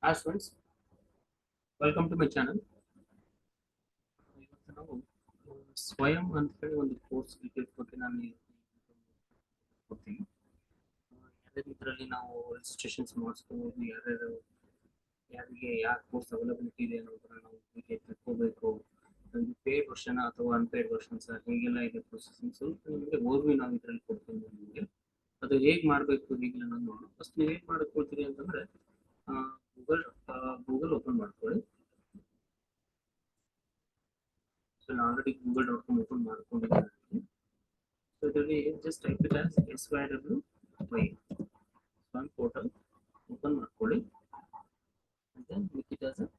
Hi friends, welcome to my channel. ಇವತ್ತು ನಾವು ಸ್ವಯಂ ಅಂತ ಹೇಳಿ ಒಂದು ಕೋರ್ಸ್ ಡೀಟೇಲ್ಸ್ ಬಗ್ಗೆ ನಾನು ಕೊಡ್ತೀನಿ. ಯಾವ್ಯಾವ ಇದರಲ್ಲಿ ನಾವು ರಿಜಿಸ್ಟ್ರೇಷನ್ಸ್ ಮಾಡಿಸ್ಕೋಬೋದು, ಯಾರಿಗೆ ಯಾವ ಕೋರ್ಸ್ ಅವೈಲಬಿಲಿಟಿ ಇದೆ ಅನ್ನೋದನ್ನ ನಾವು ಹೇಗೆ ತಿಳ್ಕೋಬೇಕು, ಒಂದು ಪೇಡ್ ವರ್ಷನ್ ಅಥವಾ ಅನ್ಪೇಡ್ ವರ್ಷನ್ಸ್ ಹೇಗೆಲ್ಲ ಇದೆ ಪ್ರೊಸೆಸಿಂಗ್ ಸ್ವಲ್ಪ ನಿಮಗೆ ಓದ್ವಿ ನಾವು ಇದರಲ್ಲಿ ಕೊಡ್ತೀನಿ ನಿಮಗೆ. ಅದು ಹೇಗೆ ಮಾಡಬೇಕು ಹೇಗೆ ಅನ್ನೋದು ನೋಡೋಣ. ಫಸ್ಟ್ ನೀವು ಹೇಗೆ ಮಾಡ್ಕೊಳ್ತೀರಿ ಅಂತಂದ್ರೆ ಗೂಗಲ್ ಗೂಗಲ್ ಓಪನ್ ಮಾಡ್ಕೊಳ್ಳಿ. So ನಾನು ಆಲ್ರೆಡಿ google.com ಓಪನ್ ಮಾಡ್ಕೊಂಡಿದ್ದೀನಿ. So ಇದರಲ್ಲಿ just type it as SYWY one portal open ಮಾಡ್ಕೊಳ್ಳಿ and then make it as a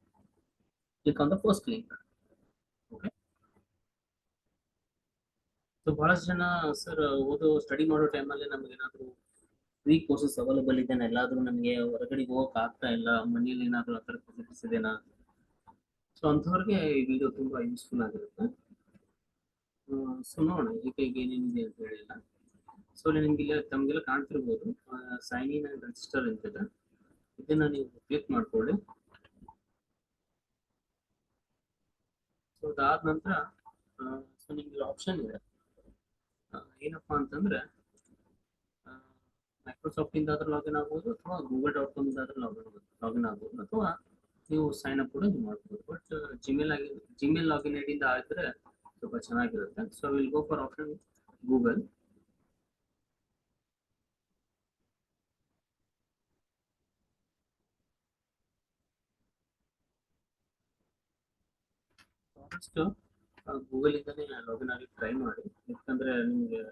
click on the first link. Okay. So ಬಹಳಷ್ಟು ಜನ ಸರ್ ಸ್ಟಡಿ ಮಾಡೋ ಟೈಮಲ್ಲಿ ನಮ್ಗೆ ಏನಾದರೂ ಫ್ರೀ ಕೋರ್ಸಸ್ ಅವೈಲೇಬಲ್ ಇದೆನಾ, ಎಲ್ಲಾದರೂ ನನಗೆ ಹೊರಗಡೆ ಹೋಗಕ್ಕೆ ಆಗ್ತಾ ಇಲ್ಲ, ಮನೇಲಿ ಏನಾದರೂ ಆ ಥರ ಫೆಸಿಲಿಟೀಸ್ ಇದೆನಾ, ಸೊ ಅಂಥವ್ರಿಗೆ ಈ ವಿಡಿಯೋ ತುಂಬ ಯೂಸ್ಫುಲ್ ಆಗಿರುತ್ತೆ. ಸೊ ನೋಡೋಣ ಈಗ ಏನೇನಿದೆ ಅಂತ ಹೇಳಿಲ್ಲ. ಸೊ ನಿಮ್ಗೆ ಇಲ್ಲ ತಮಗೆಲ್ಲ ಕಾಣ್ತಿರ್ಬೋದು ಸೈನ್ ಇನ್ ಅಂಡ್ ರಿಜಿಸ್ಟರ್ ಅಂತಿದೆ. ಇದನ್ನ ನೀವು ಕ್ಲಿಕ್ ಮಾಡ್ಕೊಳ್ಳಿ. ಸೊ ಅದಾದ ನಂತರ ಸೊ ನಿಮ್ಗೆ ಆಪ್ಷನ್ ಇದೆ ಏನಪ್ಪಾ ಅಂತಂದ್ರೆ ಮೈಕ್ರೋಸಾಫ್ಟ್ ಇಂದಾದ್ರೂ ಲಾಗಿನ್ ಆಗ್ಬೋದು ಅಥವಾ google.com ಇಂದಾದ್ರೂ ಲಾಗಿನ್ ಆಗ್ಬೋದು ಅಥವಾ ನೀವು ಸೈನ್ ಅಪ್ ಕೂಡ ಮಾಡ್ಬೋದು. ಬಟ್ ಜಿಮೇಲ್ ಲಾಗಿನ್ ಐಡಿಯಿಂದ ಆಗಿದ್ರೆ ಸ್ವಲ್ಪ ಚೆನ್ನಾಗಿರುತ್ತೆ. So will go for option Google. First Google ಇಂದಾನೆ ಲಾಗಿನ್ ಆಗಿ ಟ್ರೈ ಮಾಡಿ, ಯಾಕಂದ್ರೆ ನಿಮಗೆ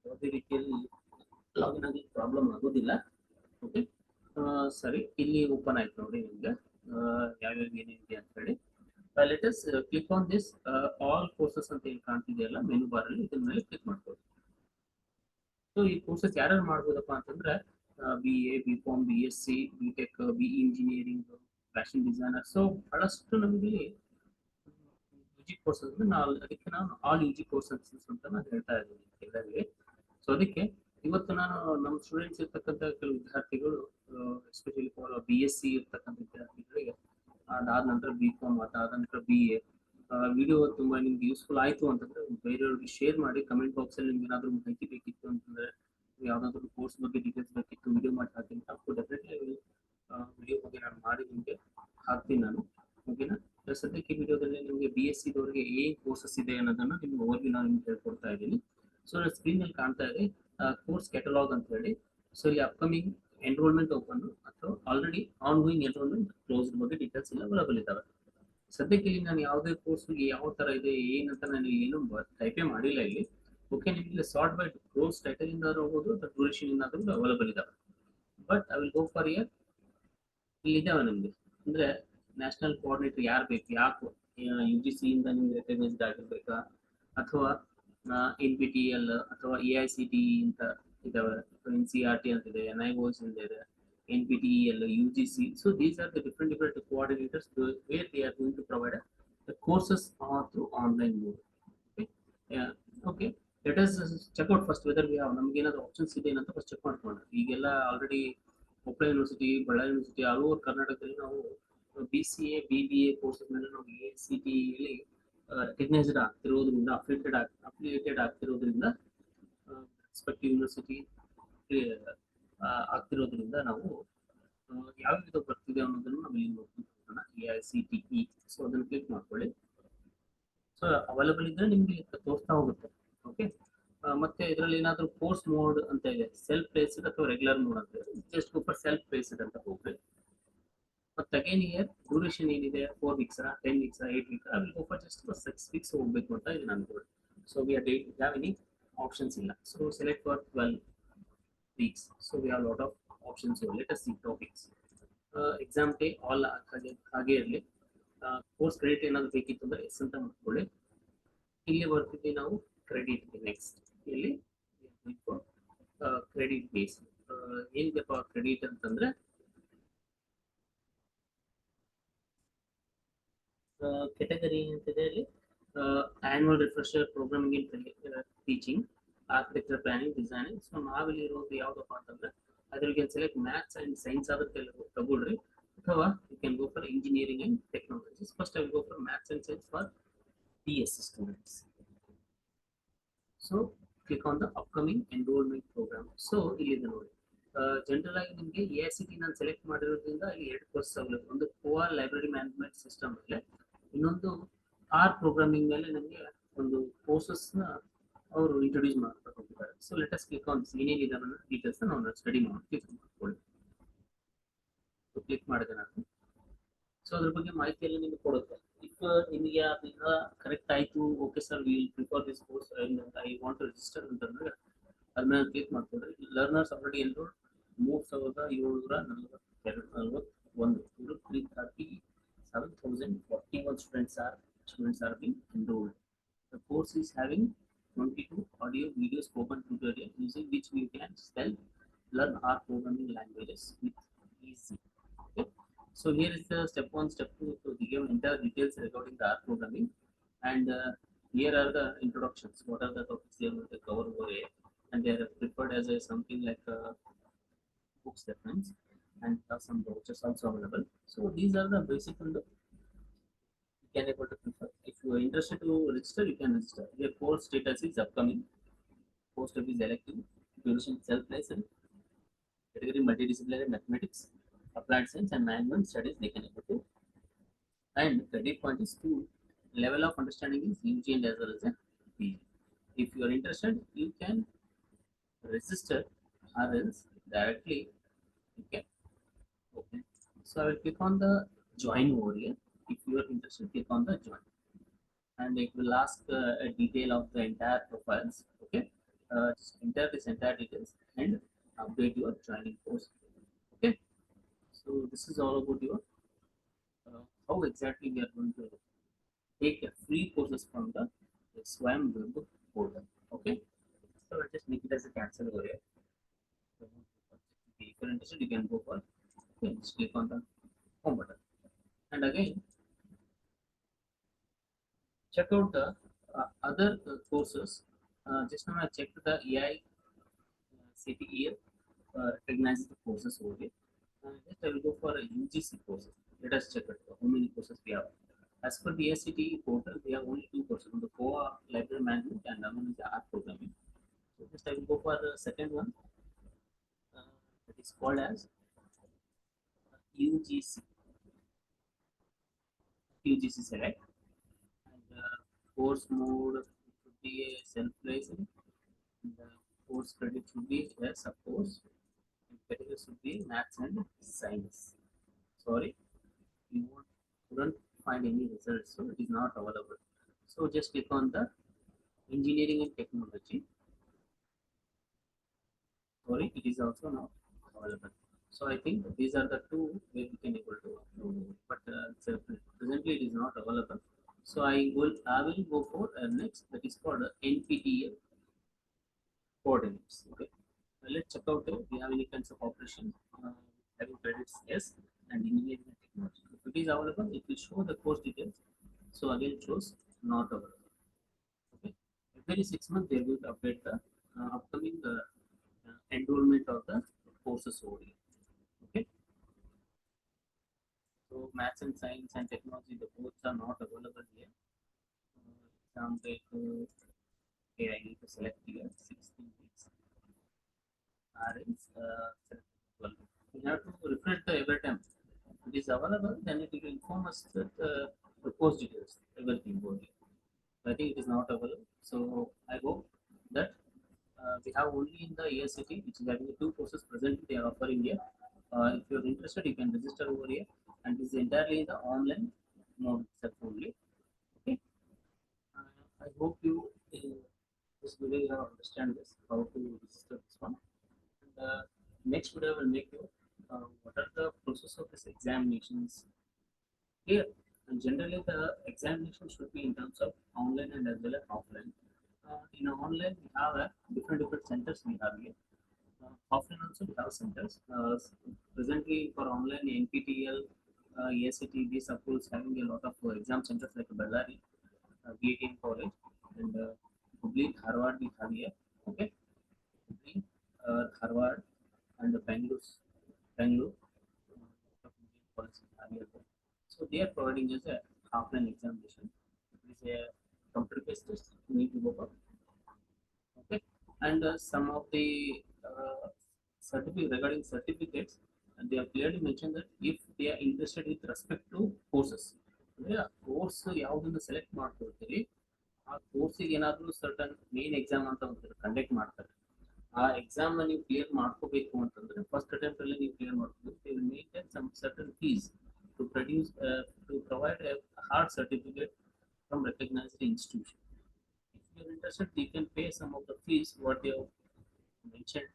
ಯಾವುದೇ ರೀತಿಯಲ್ಲಿ ಲಾಗಿನ್ ಆಗಿ ಪ್ರಾಬ್ಲಮ್ ಆಗೋದಿಲ್ಲ. ಓಕೆ, ಸರಿ, ಇಲ್ಲಿ ಓಪನ್ ಆಯ್ತು ನೋಡಿ ನಿಮಗೆ ಯಾವ್ಯಾವ ಏನಿದೆ ಅಂತ ಹೇಳಿ. Let's click on this all courses ಅಂತ ಹೇಳಿ ಕಾಣ್ತಿದೆಯಲ್ಲ ಮೆನು ಬಾರ್ ಅಲ್ಲಿ, ಇದ್ರ ಮೇಲೆ ಕ್ಲಿಕ್ ಮಾಡ್ಕೊಳ್ಳಿ. ಸೊ ಈ ಕೋರ್ಸಸ್ ಯಾರ್ಯಾರು ಮಾಡ್ಬೋದಪ್ಪ ಅಂತಂದ್ರೆ BA, BCom, BSc, BTech, BE engineering, fashion designer. So ಬಹಳಷ್ಟು ನಮಗೆ UG ಕೋರ್ಸಸ್ ನಾವು ಅದಕ್ಕೆ ನಾನು ಆಲ್ UG ಕೋರ್ಸಸ್ ಅಂತ ನಾನು ಹೇಳ್ತಾ ಇದ್ದೀನಿ ಎಲ್ಲರಿಗೆ. ಸೊ ಅದಕ್ಕೆ ಇವತ್ತು ನಾನು ನಮ್ಮ ಸ್ಟೂಡೆಂಟ್ಸ್ ಇರ್ತಕ್ಕಂಥ ಕೆಲವು ವಿದ್ಯಾರ್ಥಿಗಳು ಎಸ್ಪೆಷಲಿ ಫಾರ್ BSc ಇರ್ತಕ್ಕಂಥ ವಿದ್ಯಾರ್ಥಿಗಳಿಗೆ, ಅದಾದ ನಂತರ BCom, ಅದಾದ ನಂತರ BA ವಿಡಿಯೋ ತುಂಬಾ ನಿಮ್ಗೆ ಯೂಸ್ಫುಲ್ ಆಯ್ತು ಅಂತಂದ್ರೆ ಬೇರೆಯವ್ರಿಗೆ ಶೇರ್ ಮಾಡಿ. ಕಮೆಂಟ್ ಬಾಕ್ಸ್ ಅಲ್ಲಿ ನಿಮ್ಗೆ ಏನಾದರೂ ಮಾಹಿತಿ ಬೇಕಿತ್ತು ಅಂತಂದ್ರೆ, ಯಾವ್ದಾದ್ರು ಕೋರ್ಸ್ ಬಗ್ಗೆ ಡೀಟೇಲ್ಸ್ ಬೇಕಿತ್ತು, ವಿಡಿಯೋ ಮಾಡಿ ಹಾಕ್ತೀನಿ. ತಪ್ಪು ಡೆಫಿನೆಟ್ಲಿ ವಿಡಿಯೋ ಬಗ್ಗೆ ನಾನು ಮಾಡಿ ನಿಮಗೆ ಹಾಕ್ತೀನಿ ನಾನು. ಓಕೆನಾ. ಸದ್ಯಕ್ಕೆ ಈ ವಿಡಿಯೋದಲ್ಲಿ ನಿಮಗೆ BSc ದವರಿಗೆ ಏನ್ ಕೋರ್ಸಸ್ ಇದೆ ಅನ್ನೋದನ್ನ ನಿಮ್ಗೆ ಓದಿ ನಾನು ನಿಮ್ಗೆ ಹೇಳ್ಕೊಡ್ತಾ ಇದ್ದೀನಿ. ಸೊ ಸ್ಕ್ರೀನ್ ಅಲ್ಲಿ ಕಾಣ್ತಾ ಇದೆ ಕೋರ್ಸ್ ಕೆಟಲಾಗ್ ಅಂತ ಹೇಳಿ. ಸೊ ಇಲ್ಲಿ ಅಪ್ಕಮಿಂಗ್ ಎನ್ರೋಲ್ಮೆಂಟ್ ಓಪನ್ ಅಥವಾ already ongoing enrolment close ಬಗ್ಗೆ ಡೀಟೇಲ್ಸ್ ಎಲ್ಲ ಅವೈಲೇಬಲ್ ಇದಾವೆ. ಸದ್ಯಕ್ಕೆ ಇಲ್ಲಿ ನಾನು ಯಾವುದೇ ಕೋರ್ಸ್ಗೆ ಯಾವ ತರ ಇದೆ ಏನಂತ ನಾನು ಏನು ಟೈಪೇ ಮಾಡಿಲ್ಲ ಇಲ್ಲಿ. ಓಕೆ, ನಿಮಗೆ ಸಾರ್ಟ್ ಬೈ ಕೋರ್ಸ್ ಟೈಟಲ್ ಇಂದ ಹೋಗೋದು ಅಥವಾ ಡ್ಯೂರೇಷನ್ ಇಂದ ಅವೈಲೇಬಲ್ ಇದಾವೆ. But I will go for year. ಇಲ್ಲಿ ಇದಾವೆ ನಿಮಗೆ ಅಂದ್ರೆ ನ್ಯಾಷನಲ್ ಕೋಆರ್ಡಿನೇಟರ್ ಯಾರು ಬೇಕು, ಯಾಕೆ UGC ಇಂದ ನಿಮ್ಗೆ ರೆಕಗ್ನೈಸ್ಡ್ ಆಗಿರ್ಬೇಕಾ ಅಥವಾ NPTEL ಅಥವಾ AICTE ಅಂತ ಇದಾವೆ, NCERT ಅಂತ ಇದೆ, NIOS ಅಂತ ಇದೆ, NPTEL, UGC. So these are the different coordinators where they are going to provide the courses through online mode. Okay, yeah, okay. Let us check out first whether we have ನಮ್ಗೆ ಏನಾದ್ರು options ಇದೆ ಅಂತ first check ಮಾಡ್ಕೊಂಡು. ಈಗೆಲ್ಲ already Koppal university, Ballari university, all over ಕರ್ನಾಟಕದಲ್ಲಿ ನಾವು BCA, BBA courses ಮೇಲೆ ನಾವು AICTE ಅಲ್ಲಿ ರೆಕಗ್ನೈಸ್ಡ್ ಆಗ್ತಿರೋದ್ರಿಂದ, ಅಫಿಲಿಯೇಟೆಡ್ ಆಗ್ತಿರೋದ್ರಿಂದ, ರೆಸ್ಪೆಕ್ಟಿವ್ ಯೂನಿವರ್ಸಿಟಿ ಆಗ್ತಿರೋದ್ರಿಂದ ನಾವು ಯಾವ ವಿಧ ಬರ್ತಿದೆ ಅನ್ನೋದನ್ನು ನಾವು ಇಲ್ಲಿ ನೋಡ್ಕೊಂಡು AICTE. ಸೊ ಅದನ್ನು ಕ್ಲಿಕ್ ಮಾಡ್ಕೊಳ್ಳಿ. ಸೊ ಅವೈಲೇಬಲ್ ಇದ್ರೆ ನಿಮ್ಗೆ ತೋರಿಸ್ತಾ ಹೋಗುತ್ತೆ. ಓಕೆ, ಮತ್ತೆ ಇದರಲ್ಲಿ ಏನಾದರೂ ಕೋರ್ಸ್ ಮೋಡ್ ಅಂತ ಇದೆ, ಸೆಲ್ಫ್ ಬೇಸ್ಡ್ ಅಥವಾ ರೆಗ್ಯುಲರ್ ಮೋಡ್ ಅಂತ ಇದೆ. Just go for self based ಅಂತ ಹೋಗ್ರಿ. ಮತ್ತೆ ಅಗೇನ್ ಇಯರ್ ಡ್ಯೂರೇಷನ್ ಏನಿದೆ, 4 weeks, 10 weeks, 8 weeks, I will go for just 6 weeks ಹೋಗ್ಬೇಕು ಅಂತ ಇದೆ ನಾನು. So we have any options ಇಲ್ಲ. So select for 12 weeks. So we have a lot of options here. Let us see topics. Exam day all ಹಾಗೆ ಇರಲಿ. Course credit ಏನಾದರೂ ಬೇಕಿತ್ತು ಅಂದ್ರೆ ಎಸ್ ಅಂತ ಮಾಡ್ಕೊಳ್ಳಿ. ಇಲ್ಲಿ ಬರ್ತಿದ್ವಿ ನಾವು ಕ್ರೆಡಿಟ್. ನೆಕ್ಸ್ಟ್ ಇಲ್ಲಿ ಕ್ರೆಡಿಟ್ ಬೇಸ್ ಏನಿದೆಪ್ಪ ಕ್ರೆಡಿಟ್ ಅಂತಂದ್ರೆ ಕೆಟಗರಿ ಅಂತಿದೆ ಇಲ್ಲಿ. Annual refresher, programming in teaching, architecture, planning, designing. So ನಾವಿಲ್ಲಿ ಇರೋದು ಯಾವ್ದಪ್ಪ ಅಂತಂದ್ರೆ ಅದ್ರಿಗೆ ಸೆಲೆಕ್ಟ್ ಮ್ಯಾಥ್ಸ್ ಅಂಡ್ ಸೈನ್ಸ್ ಆದ್ರೆ ತಗೊಳ್ರಿ, ಅಥವಾ can go for engineering and technologies. First, I will go for maths and science for BSc students. So click on the upcoming enrollment program. So ಇಲ್ಲಿ ನೋಡಿ general ಆಗಿ ನಿಮಗೆ AICT ನಾನು select ಮಾಡಿರೋದ್ರಿಂದ ಇಲ್ಲಿ 2 ಕೋರ್ಸ್ ಅವೈಲೇಬಲ್. ಒಂದು ಕೋಆ ಲೈಬ್ರರಿ ಮ್ಯಾನೇಜ್ಮೆಂಟ್ ಸಿಸ್ಟಮ್ ಮೇಲೆ, ಇನ್ನೊಂದು ಆರ್ ಪ್ರೋಗ್ರಾಮಿಂಗ್ ಮೇಲೆ ನಮಗೆ ಒಂದು ಕೋರ್ಸಸ್ ನ ಅವರು ಇಂಟ್ರೊಡ್ಯೂಸ್ ಮಾಡ್ತಾ ಹೋಗ್ತಾರೆ. So let us click on ಏನೇನಿದೆ ಅನ್ನೋ ಡೀಟೇಲ್ಸ್ ನಾವು ಸ್ಟಡಿ ಮಾಡ್ಕೊಳ್ಳಿ. ಸೊ ಕ್ಲಿಕ್ ಮಾಡಿದೆ ನಾನು. ಸೊ ಅದ್ರ ಬಗ್ಗೆ ಮಾಹಿತಿ ಎಲ್ಲ ನಿಮಗೆ ಕೊಡುತ್ತೆ. ಇಫ್ ನಿಮಗೆ ಅದನ್ನ ಕರೆಕ್ಟ್ ಆಯ್ತು, okay sir will prefer this course I want to register ಅಂತಂದ್ರೆ ಅದ್ಮೇಲೆ ಕ್ಲಿಕ್ ಮಾಡ್ಕೊಂಡ್ರೆ learners already enrolled 3741 337,041 students are being enrolled. The course is having 22 audio video spoken tutorial using which we can learn our programming languages with easy. Okay. So here is the step 1, step 2 to give entire details regarding the R programming, and here are the introductions. What are the topics they are going to cover over here, and they are prepared as a something like books reference, and some vouchers also available. So these are the basic and the you can able to prefer. If you are interested to register, you can register. Your course status is upcoming, post is elective, duration self-lesson, category multidisciplinary mathematics, applied science and management studies they can able to, and credit point is 2. Level of understanding is UG and as well as a PG. If you are interested, you can register, or else directly you can open. So I will click on the join over here. If you are interested, click on the join, and it will ask a detail of the entire profiles. Okay, just enter this entire details and update your joining course. Okay, so this is all about your how exactly we are going to take a free courses from the Swayam web portal. Okay, so I'll just make it as a cancel over here. So if you're interested, you can go for, okay, just click on the home button, and again check out the other courses. Just now I checked the AICTE recognizes the courses over here. Just I will go for a UGC courses. Let us check it, how many courses we have. As per the AICTE portal, we have only 2 courses, the COA library management and one is the art programming. So just I will go for the second one. That is called as UGC. UGC select, and course mode should be a self-lesson. The course credit should be yes, of course. Category should be maths and science. Sorry, you couldn't find any results, so it is not available. So just click on the engineering and technology. Sorry, it is also not available. So I think these are the 2 where we can able to upload, but presently it is not available. So I will go for next, that is called NPTEL coordinates. Okay, let's check out if we have any kinds of operation having credits yes, and engineering and technology. If it is available, it will show the course details. So again it shows not available. Okay, every 6 months they will update the upcoming enrollment of the courses over here. Okay, so maths and science and technology, the both are not available here. Example, okay, I need to select here 16 weeks. We have to refresh the every time. If it is available, then it will inform us that the course details, everything over here. I think it is not available. So I hope that we have only in the AICTE, which is having 2 courses presently they are offering here. If you are interested, you can register over here, and this is entirely the online mode itself only. Okay, I hope you this video you have understand this how to register this one. And next video will make you what are the process of this examinations here. And generally the examination should be in terms of online and as well as offline. In online we have different centers we have here. Offline also we have centers. Presently for online NPTEL, AICTE, these schools having a lot of exam centers like Bellary, BITM College, and Hubli, Harvard we have here. Okay, Hubli, Harvard, and Bangalore, policy earlier. So they are providing us a offline examination. It is a computer-based test. You need to go for. Okay, and some of the certificate regarding certificates, and they have clearly mentioned that if they are interested with respect to courses, course ಯಾವುದನ್ನು select ಮಾಡ್ಕೊಳ್ತೀರಿ ಆ ಕೋರ್ಸಿಗೆ ಏನಾದರೂ certain main exam ಅಂತ ಒಂದು conduct ಮಾಡ್ತಾರೆ. ಆ exam ನೀವು clear ಮಾಡ್ಕೋಬೇಕು ಅಂತಂದ್ರೆ ಫಸ್ಟ್ ಅಟೆಂಪ್ಟ್ ಅಲ್ಲಿ ನೀವು ಕ್ಲಿಯರ್ ಮಾಡ್ಕೋಬೇಕು. They will maintain some certain fees to produce to provide a hard certificate from recognised institution. If you are interested, you can pay some of the fees what they have mentioned.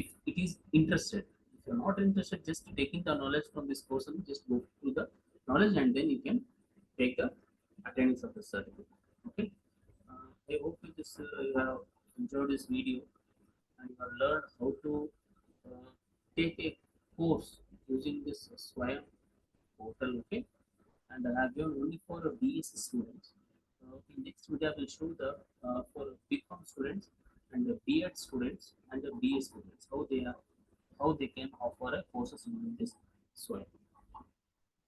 If it is interested, if you are not interested, just taking the knowledge from this person, just go through the knowledge and then you can take the attendance of the certificate. Okay. I hope you have enjoyed this video and you have learned how to take a course using this Swayam portal. Okay, and I have given only for BS students. In next video, I will show the for BCom students and the B.Ed students and the BA students how they can offer a courses using this Swayam.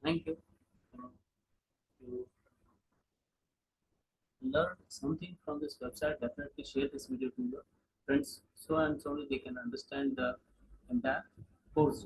Thank you. You learn something from this website, definitely share this video to your friends so and so they can understand the entire course.